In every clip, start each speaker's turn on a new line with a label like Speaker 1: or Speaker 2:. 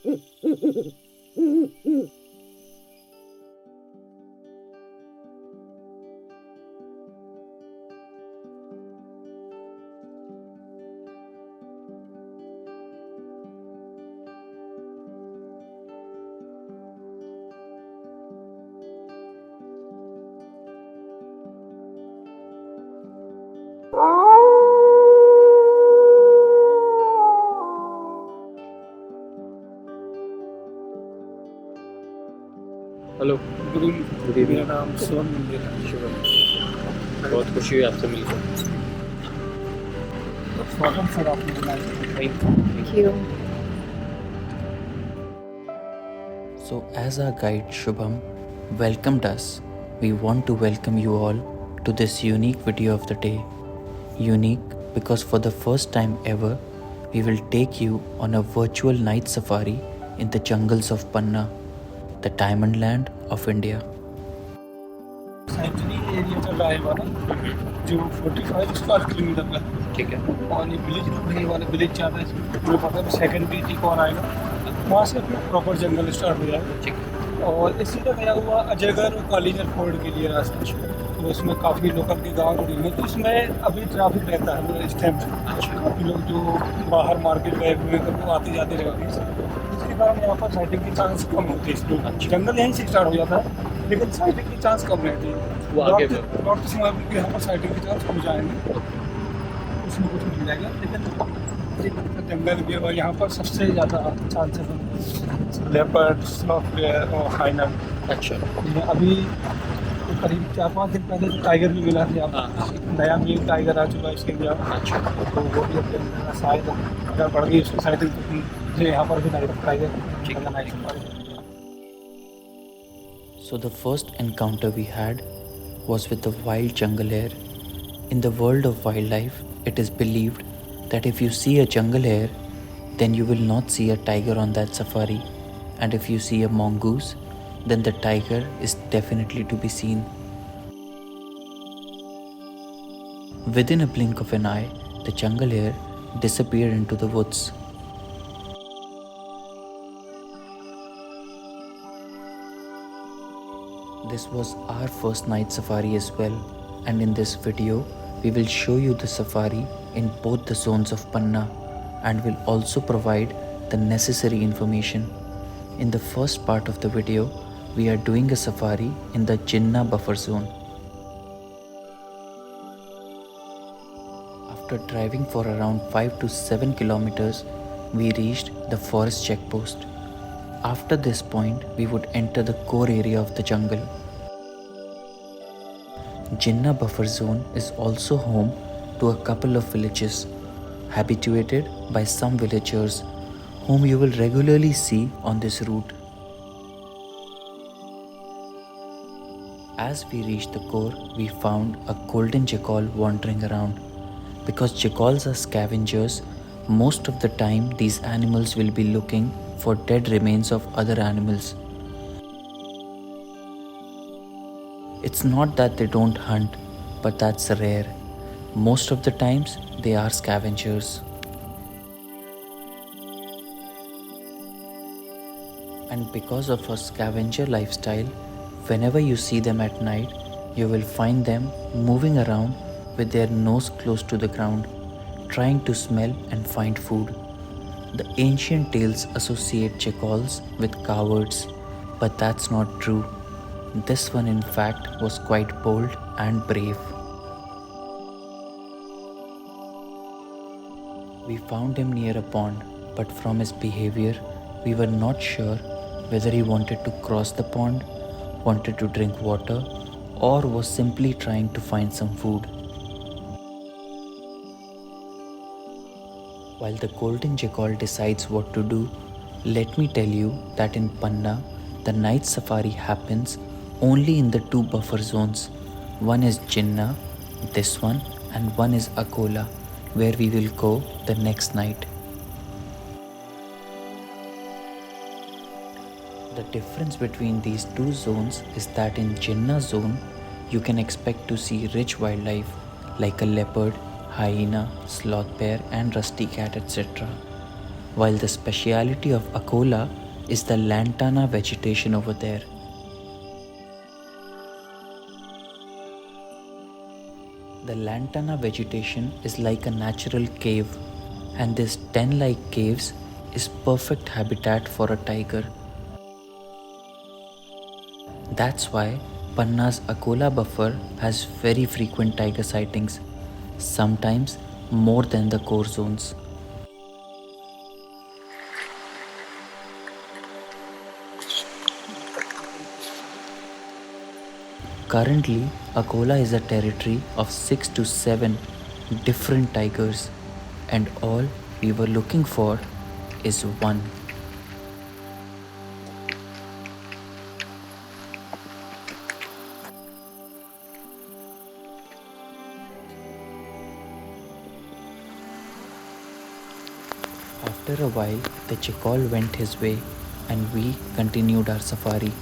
Speaker 1: Hello,
Speaker 2: good evening. मेरा नाम सोन मंदिर है।
Speaker 1: शुभम, बहुत खुशी हुई आपसे मिलकर।
Speaker 2: स्वागत सर आपने बुलाया।
Speaker 1: Thank you.
Speaker 3: So, as our guide Shubham welcomed us, we want to welcome you all to this unique video of the day. Unique because for the first time ever, we will take you on a virtual night safari in the jungles of Panna, the diamond land of India.
Speaker 2: Century area चल रहा है वाला जो 45 square kilometre का है।
Speaker 1: ठीक है।
Speaker 2: और ये विलेज रोड है, ये वाला विलेज ज़्यादा है, मुझे पता है सेकंड बीटी कौन आएगा, वहाँ से अपना प्रॉपर जंगल स्टार्ट हो जाएगा।
Speaker 1: ठीक है।
Speaker 2: और इसी का गया हुआ अजयगढ़ और कालीगढ़ फोर्ट के लिए रास्ता, तो उसमें काफ़ी लोकल के गाँव जुड़े हुए हैं, तो इसमें अभी ट्रैफिक रहता है इस टाइम से। काफ़ी लोग जो बाहर मार्केट गए हुए हैं तो आते जाते रहते हैं, इसके कारण यहाँ पर साइटिंग की चांस कम होती है। इसलिए जंगल यहीं से स्टार्ट हो जाता है, लेकिन साइटिंग की चांस कम रहती है।
Speaker 1: वो आगे
Speaker 2: नॉर्थ से यहाँ पर साइटिंग की चांस हो जाएंगे, उसमें कुछ मिल जाएगा, लेकिन जंगल भी और यहाँ पर सबसे ज़्यादा चांसेस लेपर्ड, स्लॉथ बेयर और हाइना।
Speaker 1: अच्छा।
Speaker 2: अभी तो करीब 4-5 दिन पहले तो टाइगर भी मिला था यहाँ पर। नया मेल टाइगर आ चुका है इसके लिए।
Speaker 1: अच्छा।
Speaker 2: तो वो भी अपने शायद अगर बढ़ गई उसकी साइटिंग तो यहाँ पर भी tiger.
Speaker 3: So, the first encounter we had was with the wild jungle hare. In the world of wildlife, it is believed that if you see a jungle hare, then you will not see a tiger on that safari, and if you see a mongoose, then the tiger is definitely to be seen. Within a blink of an eye, the jungle hare disappeared into the woods. This was our first night safari as well, and in this video we will show you the safari in both the zones of Panna and will also provide the necessary information. In the first part of the video, we are doing a safari in the Jinnah Buffer zone. After driving for around 5 to 7 kilometers, we reached the forest checkpost. After this point, we would enter the core area of the jungle. Jinnah Buffer Zone is also home to a couple of villages, habituated by some villagers whom you will regularly see on this route. As we reached the core, we found a golden jackal wandering around. Because jackals are scavengers, most of the time these animals will be looking for dead remains of other animals. It's not that they don't hunt, but that's rare. Most of the times they are scavengers. And because of a scavenger lifestyle, whenever you see them at night, you will find them moving around with their nose close to the ground, trying to smell and find food. The ancient tales associate jackals with cowards, but that's not true. This one in fact was quite bold and brave. We found him near a pond, but from his behavior, we were not sure whether he wanted to cross the pond, wanted to drink water, or was simply trying to find some food. While the golden jackal decides what to do, let me tell you that in Panna, the night safari happens only in the two buffer zones. One is Jinnah, this one, and one is Akola, where we will go the next night. The difference between these two zones is that in Jinnah zone, you can expect to see rich wildlife like a leopard, hyena, sloth bear and rusty cat etc. while the speciality of Akola is the lantana vegetation over there. The lantana vegetation is like a natural cave, and this den-like caves is perfect habitat for a tiger. That's why Panna's Akola buffer has very frequent tiger sightings, sometimes more than the core zones. Currently, Akola is a territory of 6 to 7 different tigers, and all we were looking for is one. After a while, the jackal went his way and we continued our safari.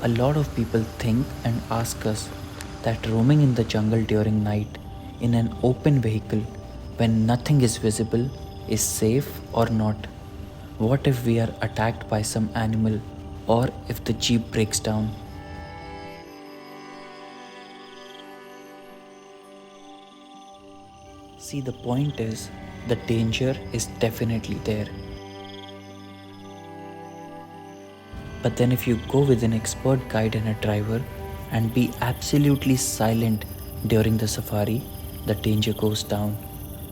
Speaker 3: A lot of people think and ask us that roaming in the jungle during night in an open vehicle when nothing is visible is safe or not. What if we are attacked by some animal, or if the jeep breaks down? See, the point is, the danger is definitely there. But then if you go with an expert guide and a driver and be absolutely silent during the safari, the danger goes down.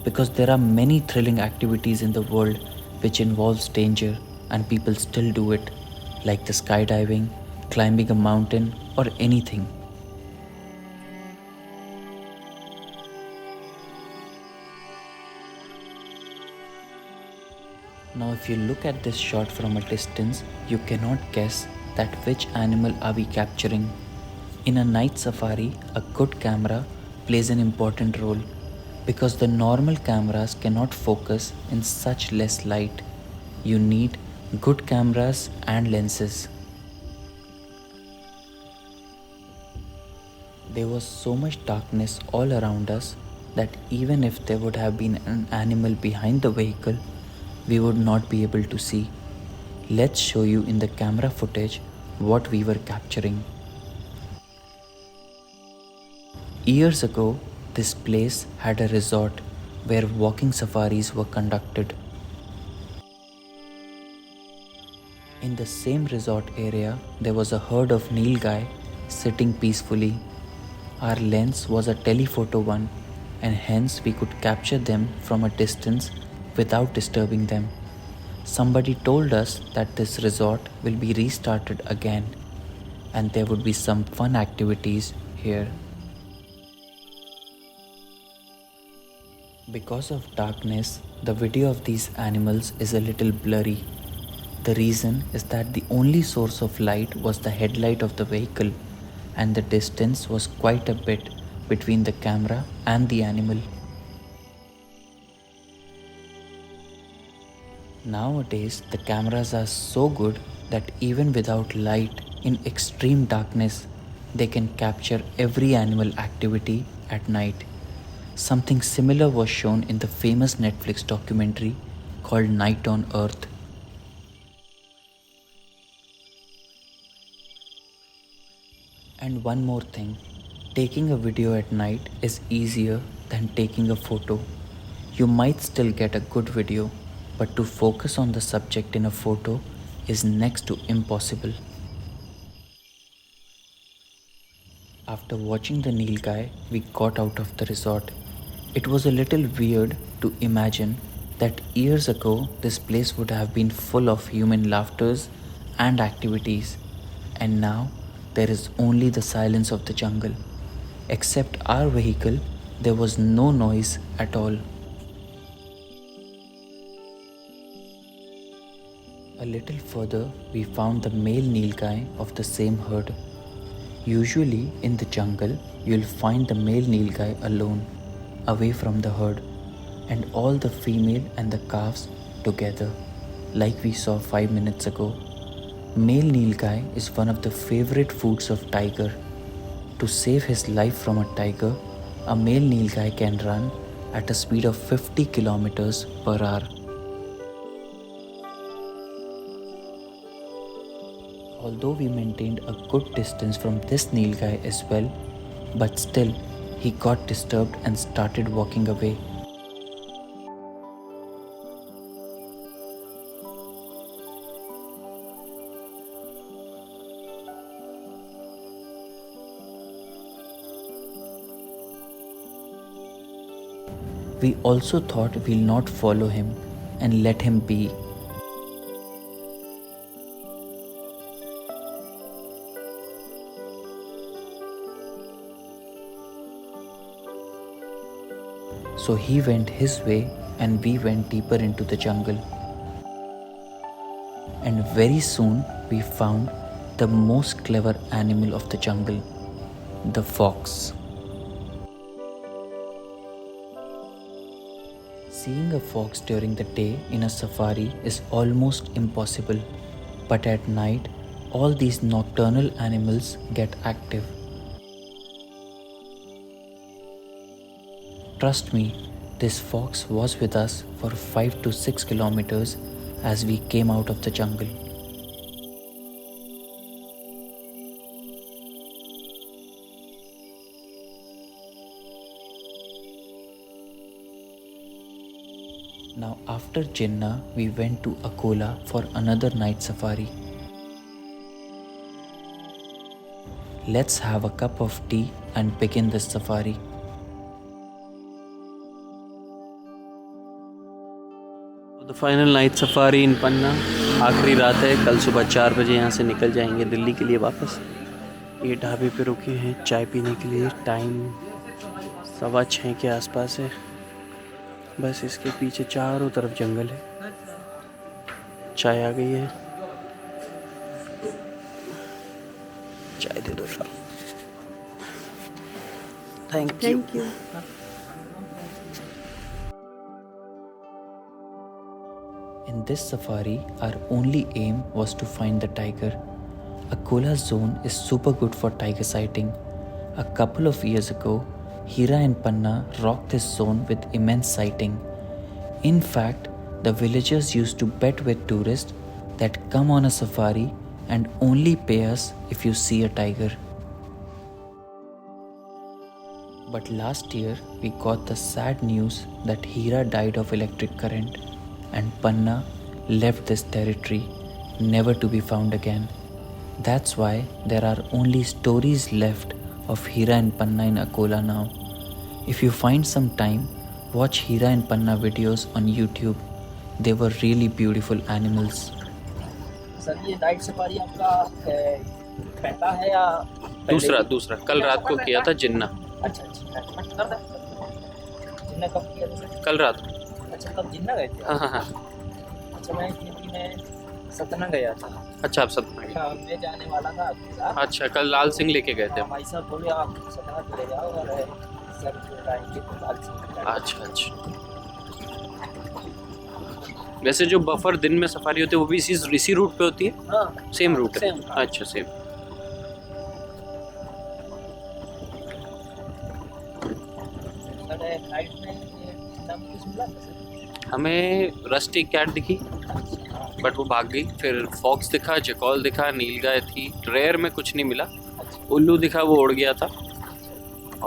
Speaker 3: Because there are many thrilling activities in the world which involves danger and people still do it, like the skydiving, climbing a mountain, or anything. Now if you look at this shot from a distance, you cannot guess that which animal are we capturing. In a night safari, a good camera plays an important role because the normal cameras cannot focus in such less light. You need good cameras and lenses. There was so much darkness all around us that even if there would have been an animal behind the vehicle, we would not be able to see. Let's show you in the camera footage what we were capturing. Years ago, this place had a resort where walking safaris were conducted. In the same resort area, there was a herd of nilgai sitting peacefully. Our lens was a telephoto one, and hence we could capture them from a distance without disturbing them. Somebody told us that this resort will be restarted again and there would be some fun activities here. Because of darkness, the video of these animals is a little blurry. The reason is that the only source of light was the headlight of the vehicle, and the distance was quite a bit between the camera and the animal. Nowadays, the cameras are so good that even without light, in extreme darkness, they can capture every animal activity at night. Something similar was shown in the famous Netflix documentary called Night on Earth. And one more thing, taking a video at night is easier than taking a photo. You might still get a good video, but to focus on the subject in a photo is next to impossible. After watching the nilgai, we got out of the resort. It was a little weird to imagine that years ago this place would have been full of human laughters and activities, and now there is only the silence of the jungle. Except our vehicle, there was no noise at all. A little further, we found the male nilgai of the same herd. Usually in the jungle, you'll find the male nilgai alone, away from the herd, and all the female and the calves together, like we saw 5 minutes ago. Male nilgai is one of the favorite foods of tiger. To save his life from a tiger, a male nilgai can run at a speed of 50 kilometers per hour. Although we maintained a good distance from this nilgai as well, but still he got disturbed and started walking away. We also thought we'll not follow him and let him be. So he went his way and we went deeper into the jungle. And very soon we found the most clever animal of the jungle, the fox. Seeing a fox during the day in a safari is almost impossible, but at night all these nocturnal animals get active. Trust me, this fox was with us for 5 to 6 kilometers as we came out of the jungle. Now after Jinnah, we went to Akola for another night safari. Let's have a cup of tea and begin this safari.
Speaker 1: The final night safari in Panna, आखिरी रात है। कल सुबह 4 बजे यहाँ से निकल जाएंगे दिल्ली के लिए वापस। ये ढाबे पे रुके हैं चाय पीने के लिए। टाइम 6:15 के आसपास है। बस इसके पीछे चारों तरफ जंगल है। चाय आ गई है, चाय दे दो। Thank you.
Speaker 3: In this safari, our only aim was to find the tiger. Akola zone is super good for tiger sighting. A couple of years ago, Hira and Panna rocked this zone with immense sighting. In fact, the villagers used to bet with tourists that come on a safari and only pay us if you see a tiger. But last year, we got the sad news that Hira died of electric current and Panna left this territory, never to be found again. That's why there are only stories left of Hira and Panna in Akola now. If you find some time, watch Hira and Panna videos on YouTube. They were really beautiful animals.
Speaker 4: Sir ये night safari आपका पहला है या
Speaker 1: दूसरा कल रात को किया था जिन्ना।
Speaker 4: अच्छा जिन्ना कब किया था?
Speaker 1: कल रात को।
Speaker 4: अच्छा तब जिन्ना गए थे?
Speaker 1: हाँ।
Speaker 4: अच्छा मैं सतना गया था।
Speaker 1: अच्छा आप सतना गए?
Speaker 4: हाँ मैं जाने वाला था आपके साथ।
Speaker 1: अच्छा कल लाल सिंह लेके गए थे?
Speaker 4: भाई साहब बोले आप सतना चले जाओ और सर आएंगे तो लाल सिंह।
Speaker 1: अच्छा। वैसे जो बफर दिन में सफारी होती है वो भी इसी रूट पे होती है?
Speaker 4: हाँ
Speaker 1: सेम रूट है।
Speaker 4: सेम।
Speaker 1: अच्छा सेम।
Speaker 4: नाइट में नाम कुछ मिला?
Speaker 1: हमें रस्टी कैट दिखी बट वो भाग गई। फिर फॉक्स दिखा, जैकल दिखा, नीलगाय थी। रेयर में कुछ नहीं मिला। उल्लू दिखा, वो उड़ गया था।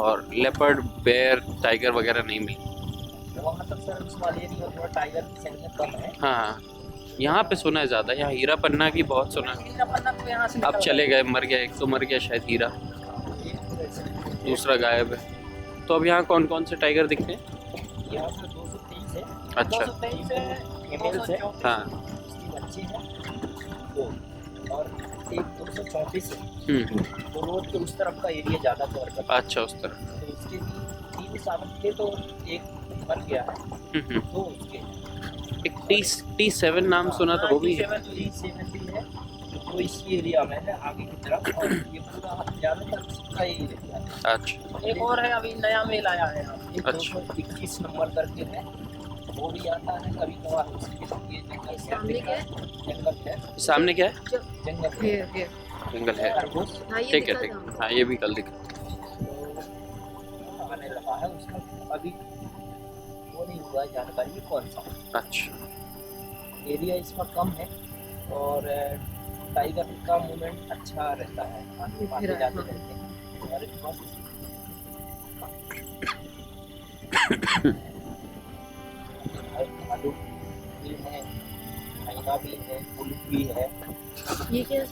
Speaker 1: और लेपर्ड, बेयर, टाइगर वगैरह नहीं मिली।
Speaker 4: वहाँ तक सर उस वाले एरिया में टाइगर की संख्या कम है।
Speaker 1: हाँ यहाँ पे सुना है ज़्यादा। यहाँ हीरा पन्ना की बहुत सुना है।
Speaker 4: हीरा पन्ना तो यहाँ से
Speaker 1: अब चले गए, मर गया। एक तो मर गया शायद हीरा, दूसरा गायब है। तो अब यहाँ कौन कौन से टाइगर दिखते हैं?
Speaker 4: यहाँ से 223 है।
Speaker 1: अच्छा
Speaker 4: 223 है फीमेल्स है।
Speaker 1: हाँ
Speaker 4: बच्चे हैं दो और एक 234 है। तो रोड के उस तरफ का एरिया ज़्यादा कवर करता है।
Speaker 1: अच्छा उस तरफ।
Speaker 4: तो उसके 3 सावन थे तो एक बन गया है। तो उसके
Speaker 1: एक T7 नाम सुना था, वो भी है?
Speaker 4: T7 भी है। तो इस एरिया में है आगे की तरफ और ये पूरा ज़्यादातर उसका ही एरिया है।
Speaker 1: अच्छा
Speaker 4: एक और है अभी नया मेल आया है। एक
Speaker 1: अच्छा।
Speaker 4: 221 नंबर करके है, वो भी आता है कभी कभार। ये जंगल है।
Speaker 1: सामने क्या है?
Speaker 4: जंगल है।
Speaker 1: जंगल है।
Speaker 4: खरगोश
Speaker 1: ठीक है। हाँ ये भी कल दिखा।
Speaker 4: आने लगा। लगा है, उसमें अभी वो नहीं हुआ है जानकारी कौन सा
Speaker 1: अच्छा
Speaker 4: एरिया इसका कम है, और टाइगर का मूवमेंट अच्छा रहता है, आगे जाते रहते हैं और बस भालू भी है, हाइना भी है, उल्फ भी है।
Speaker 5: ये क्या है?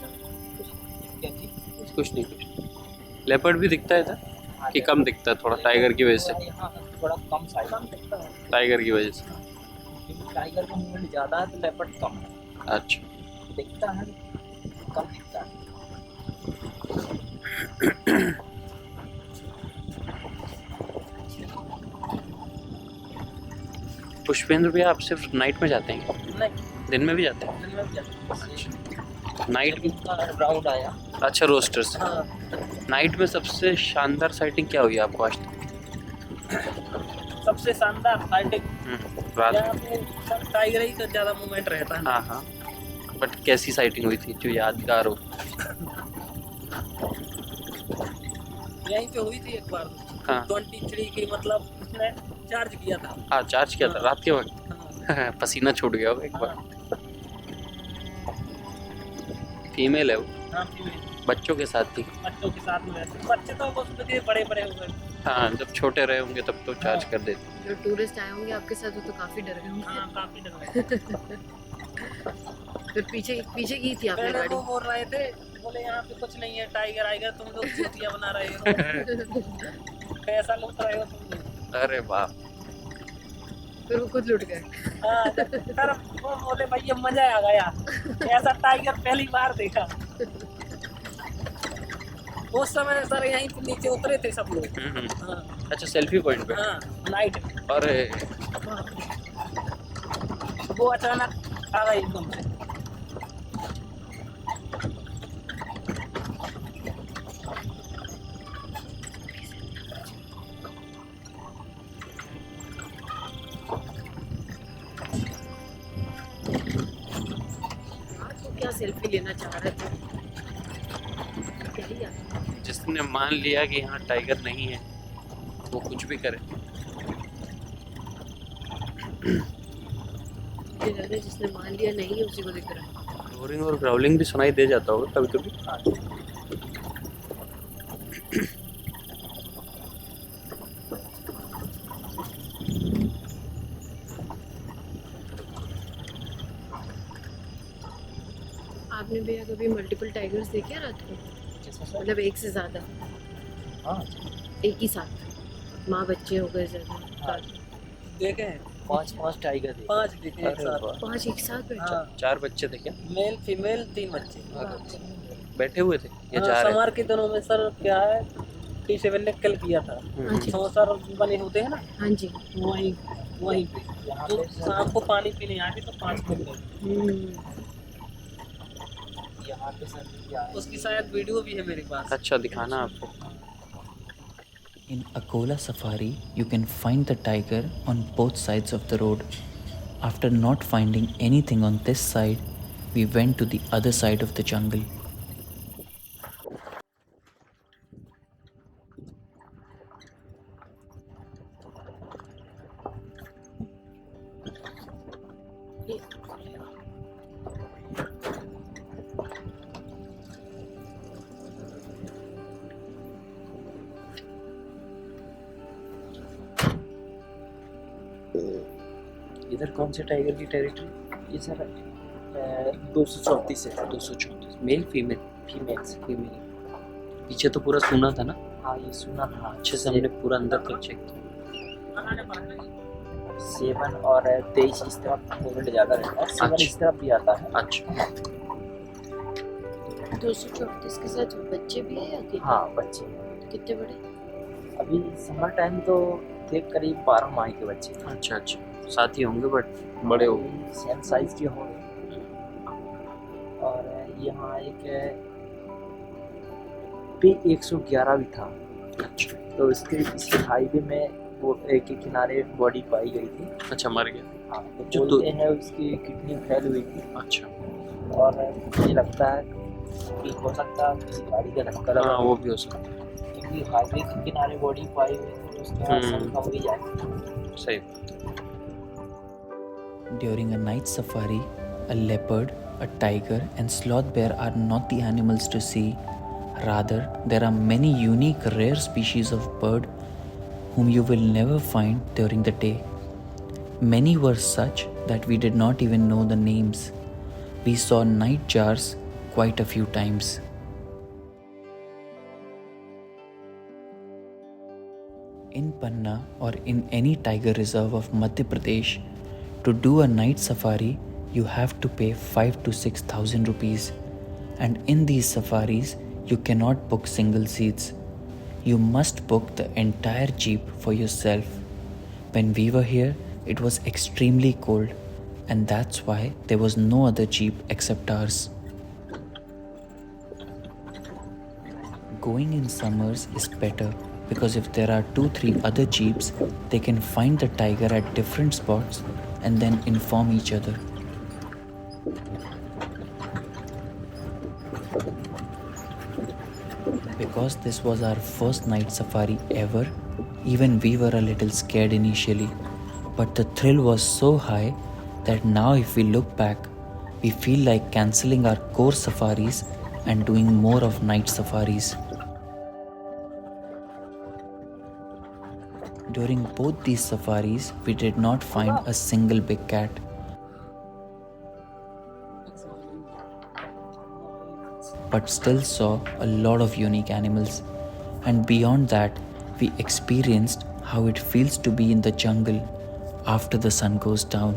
Speaker 4: क्या चीज?
Speaker 1: कुछ नहीं। लेपर्ड भी दिखता है इधर कि कम दिखता है थोड़ा टाइगर की वजह से?
Speaker 4: यहाँ थोड़ा कम साइज दिखता है,
Speaker 1: टाइगर की वजह से।
Speaker 4: क्योंकि टाइगर का मूवमेंट ज़्यादा है तो लेपर्ड कम है,
Speaker 1: अच्छा
Speaker 4: दिखता है कम दिखता है।
Speaker 1: पुष्पेंद्र भैया आप सिर्फ नाइट में जाते हैं?
Speaker 4: नहीं,
Speaker 1: दिन में भी जाते हैं?
Speaker 4: दिन में भी जाते
Speaker 1: नाइट में?
Speaker 4: राउंड आया।
Speaker 1: अच्छा रोस्टर्स।
Speaker 4: हाँ,
Speaker 1: नाइट में सबसे शानदार साइटिंग क्या हुई आपको आज तक?
Speaker 4: सबसे शानदार फाइटिंग
Speaker 1: रात
Speaker 4: यहाँ
Speaker 1: में?
Speaker 4: पे सब टाइगर ही का ज़्यादा मूवमेंट रहता है।
Speaker 1: हाँ हाँ, बट कैसी साइटिंग हुई थी जो यादगार हो?
Speaker 4: यहीं पे हुई थी एक बार,
Speaker 1: हाँ
Speaker 4: 23 की, मतलब उसने चार्ज किया था।
Speaker 1: हाँ चार्ज किया था रात के वक्त।
Speaker 4: हाँ,
Speaker 1: पसीना छूट गया होगा एक बार।
Speaker 4: हाँ,
Speaker 1: फीमेल है वो,
Speaker 4: हाँ, फीमेल।
Speaker 1: बच्चों के साथ थी।
Speaker 4: बच्चों के साथ में रहते, बच्चे तो बस उनके बड़े बड़े हो गए।
Speaker 1: हाँ जब छोटे रहे होंगे तब तो चार्ज कर देते।
Speaker 5: जो टूरिस्ट आए होंगे आपके साथ वो तो काफी डर गए होंगे।
Speaker 4: हाँ, काफी डर गए।
Speaker 5: फिर पीछे पीछे की थी आपने
Speaker 4: पहले
Speaker 5: गाड़ी?
Speaker 4: वो बोल रहे थे, बोले यहाँ पे कुछ नहीं है, टाइगर आएगा, तुम लोग चूतिया बना रहे हो, पैसा लूट रहे हो तुम लोग।
Speaker 1: अरे बाप।
Speaker 5: फिर वो खुद लुट गए।
Speaker 4: हाँ, फिर वो बोले भैया मजा आ गया, ऐसा टाइगर पहली बार देखा। उस समय सर यहीं पे नीचे उतरे थे सब लोग। हाँ,
Speaker 1: अच्छा सेल्फी पॉइंट पे?
Speaker 4: हाँ, नाइट में।
Speaker 1: अरे
Speaker 4: वो अचानक आ गए एकदम से।
Speaker 5: आपको क्या सेल्फी लेना चाह रहे थे? यही आता है।
Speaker 1: जिसने मान लिया कि यहाँ टाइगर नहीं है वो कुछ भी करे।
Speaker 5: मुझे लग रहा है जिसने मान लिया नहीं है उसी को दिख रहा है।
Speaker 1: रोरिंग और ग्राउलिंग भी सुनाई दे जाता होगा कभी कभी।
Speaker 5: आपने भैया कभी मल्टीपल टाइगर्स देखे हैं रात को? मतलब एक से ज्यादा?
Speaker 4: हाँ,
Speaker 5: एक ही साथ माँ बच्चे हो गए ज्यादा?
Speaker 4: देखे हैं 5 टाइगर देखे, 5 देखे एक
Speaker 1: अरे
Speaker 4: साथ।
Speaker 1: वाह।
Speaker 5: 5 एक साथ बैठे?
Speaker 4: हाँ,
Speaker 1: 4 बच्चे थे क्या?
Speaker 4: मेल फीमेल 3 बच्चे।
Speaker 1: बैठे हुए थे या
Speaker 4: हाँ,
Speaker 1: जा रहे
Speaker 4: समार के दिनों में सर क्या है, T7 ने किल किया था।
Speaker 1: थे?
Speaker 5: अच्छा।
Speaker 4: सर बने होते हैं ना,
Speaker 5: हाँ जी।
Speaker 4: वहीं वहीं पे तो शाम को पानी पीने आए थे तो 5 मिल गए। यहाँ पे सर उसकी शायद वीडियो भी है मेरे पास।
Speaker 1: अच्छा दिखाना आपको।
Speaker 3: In Akola Safari, you can find the tiger on both sides of the road. After not finding anything on this side, we went to the other side of the jungle.
Speaker 4: इधर कौन से tiger की territory? ये sir 234 है।
Speaker 1: 234 male female?
Speaker 4: Females.
Speaker 1: Female. पीछे तो पूरा सुना था ना?
Speaker 4: हाँ, ये सुना था
Speaker 1: अच्छे से हमने पूरा अंदर तक चेक किया।
Speaker 4: 7 और 23 इस तरफ मूवमेंट ज़्यादा रहता है, 7
Speaker 1: अच्छा।
Speaker 4: इस तरफ भी आता है।
Speaker 1: अच्छा
Speaker 5: 234 के साथ बच्चे भी है या अकेले?
Speaker 4: हाँ, बच्चे
Speaker 5: कितने बड़े?
Speaker 4: अभी समर टाइम तो थे करीब 12 माह के बच्चे।
Speaker 1: अच्छा अच्छा, साथ ही होंगे बट बड़े हो गए।
Speaker 4: सेम साइज के होंगे। और यहाँ एक पे 111 भी था।
Speaker 1: अच्छा
Speaker 4: तो इसके इसी हाईवे में वो एक के किनारे बॉडी पाई गई थी।
Speaker 1: अच्छा मर गया।
Speaker 4: हाँ, तो
Speaker 1: जो
Speaker 4: बोलते हैं उसकी किडनी फेल हुई थी।
Speaker 1: अच्छा
Speaker 4: और मुझे लगता है कि हो सकता है किसी गाड़ी का धक्का लगा।
Speaker 1: हाँ वो भी हो सकता है।
Speaker 4: क्योंकि हाईवे के किनारे बॉडी पाई हुई है, तो उसके बाद सब कम भी जाए।
Speaker 1: सही।
Speaker 3: During a night safari, a leopard, a tiger, and sloth bear are not the animals to see. Rather, there are many unique rare species of bird whom you will never find during the day. Many were such that we did not even know the names. We saw night jars quite a few times. In Panna or in any tiger reserve of Madhya Pradesh, to do a night safari, you have to pay 5 to 6,000 rupees. And in these safaris, you cannot book single seats. You must book the entire jeep for yourself. When we were here, it was extremely cold, and that's why there was no other jeep except ours. Going in summers is better because if there are 2-3 other jeeps, they can find the tiger at different spots and then inform each other. Because this was our first night safari ever, even we were a little scared initially, but the thrill was so high that now if we look back, we feel like cancelling our core safaris and doing more of night safaris. During both these safaris, we did not find a single big cat. But still saw a lot of unique animals. And beyond that, we experienced how it feels to be in the jungle after the sun goes down.